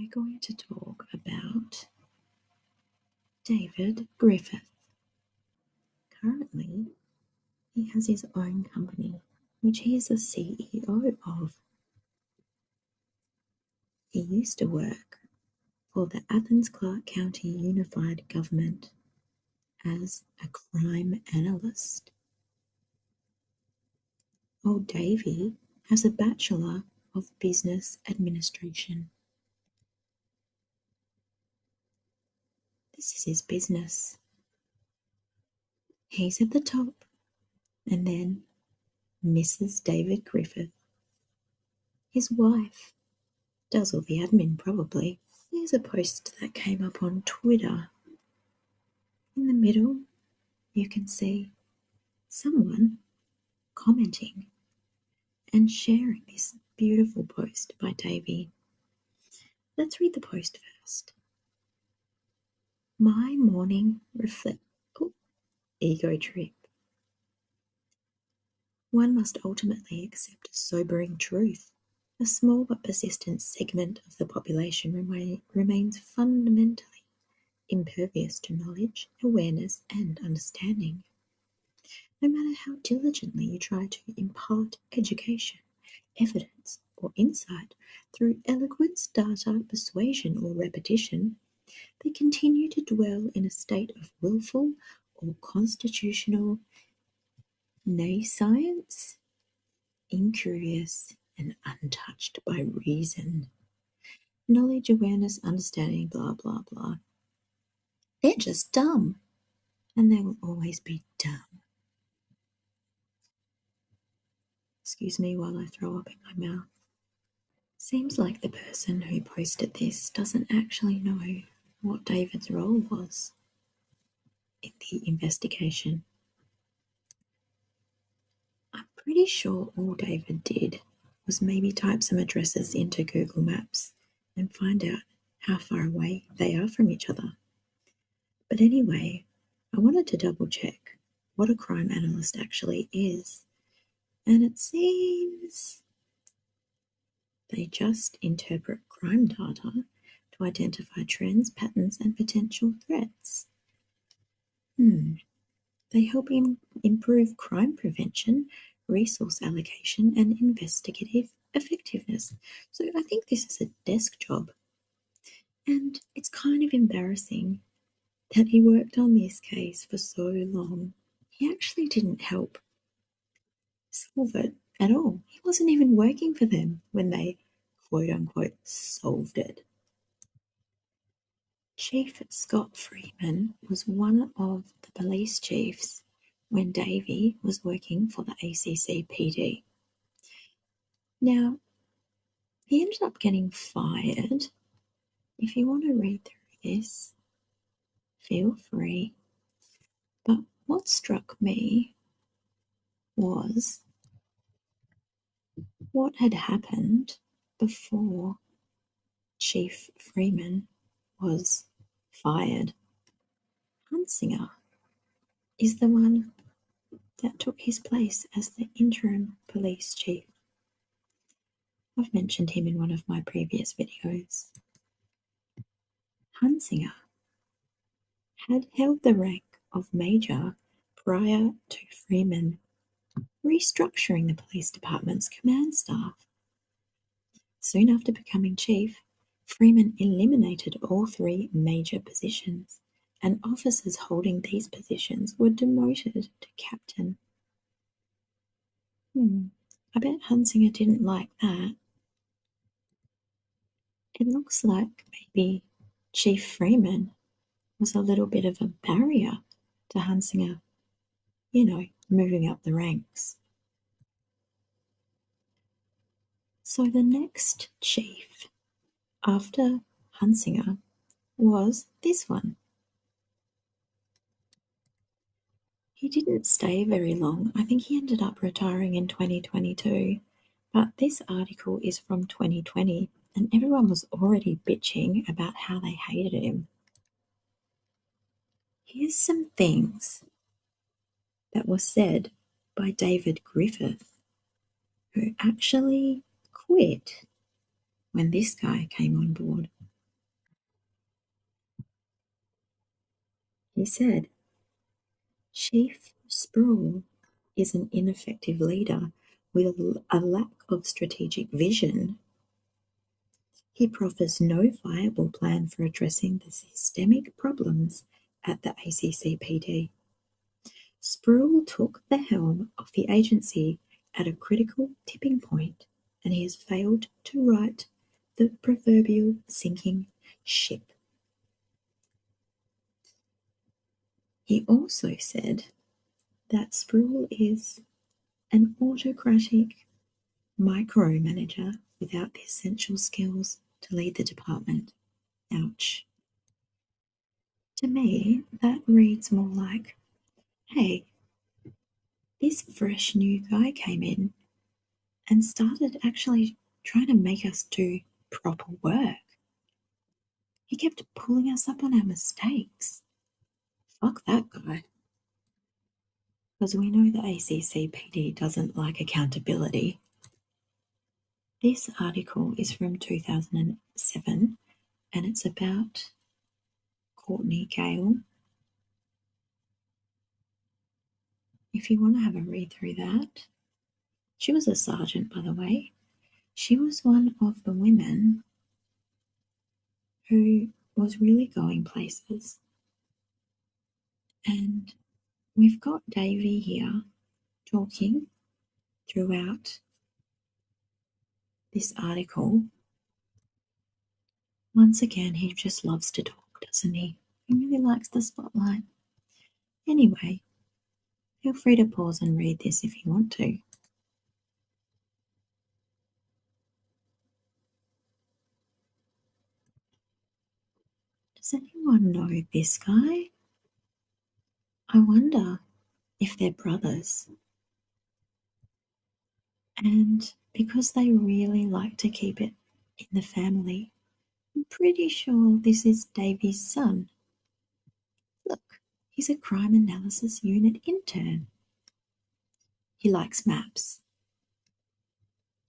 we're going to talk about David Griffeth. Currently, he has his own company, which he is the CEO of. He used to work for the Athens-Clarke County Unified Government as a crime analyst. Old Davy has a Bachelor of Business Administration. This is his business. He's at the top, and then Mrs. David Griffeth, his wife, does all the admin probably. Here's a post that came up on Twitter. In the middle, you can see someone commenting and sharing this beautiful post by Davy. Let's read the post first. My morning ego trip. One must ultimately accept a sobering truth. A small but persistent segment of the population remains fundamentally impervious to knowledge, awareness, and understanding. No matter how diligently you try to impart education, evidence, or insight through eloquence, data, persuasion, or repetition, they continue to dwell in a state of willful or constitutional nescience, incurious and untouched by reason. Knowledge, awareness, understanding, blah, blah, blah. They're just dumb, and they will always be dumb. Excuse me while I throw up in my mouth. Seems like the person who posted this doesn't actually know what David's role was in the investigation. I'm pretty sure all David did was maybe type some addresses into Google Maps and find out how far away they are from each other. But anyway, I wanted to double check what a crime analyst actually is, and it seems they just interpret crime data to identify trends, patterns, and potential threats. They help improve crime prevention, resource allocation, and investigative effectiveness. So I think this is a desk job. And it's kind of embarrassing that he worked on this case for so long. He actually didn't help solve it at all. He wasn't even working for them when they, quote unquote, solved it. Chief Scott Freeman was one of the police chiefs when Davey was working for the ACC PD. Now, he ended up getting fired. If you want to read through this, feel free. But what struck me was what had happened before Chief Freeman was fired. Hunsinger is the one that took his place as the interim police chief. I've mentioned him in one of my previous videos. Hunsinger had held the rank of major prior to Freeman restructuring the police department's command staff. Soon after becoming chief, Freeman eliminated all three major positions, and officers holding these positions were demoted to captain. I bet Hunsinger didn't like that. It looks like maybe Chief Freeman was a little bit of a barrier to Hunsinger, moving up the ranks. So the next chief after Hunsinger was this one. He didn't stay very long. I think he ended up retiring in 2022. But this article is from 2020, and everyone was already bitching about how they hated him. Here's some things that were said by David Griffeth, who actually quit when this guy came on board. He said, Chief Sproul is an ineffective leader with a lack of strategic vision. He proffers no viable plan for addressing the systemic problems at the ACCPD. Sproul took the helm of the agency at a critical tipping point, and he has failed to right the proverbial sinking ship. He also said that Sproul is an autocratic micromanager without the essential skills to lead the department. Ouch. To me, that reads more like, hey, this fresh new guy came in and started actually trying to make us do proper work. He kept pulling us up on our mistakes. Fuck that guy. Because we know the ACCPD doesn't like accountability. This article is from 2007 and it's about Courtney Gale. If you want to have a read through that, she was a sergeant, by the way. She was one of the women who was really going places. And we've got Davey here talking throughout this article. Once again, he just loves to talk, doesn't he? He really likes the spotlight. Anyway, feel free to pause and read this if you want to. Does anyone know this guy? I wonder if they're brothers. And because they really like to keep it in the family, I'm pretty sure this is Davey's son. Look, he's a crime analysis unit intern. He likes maps.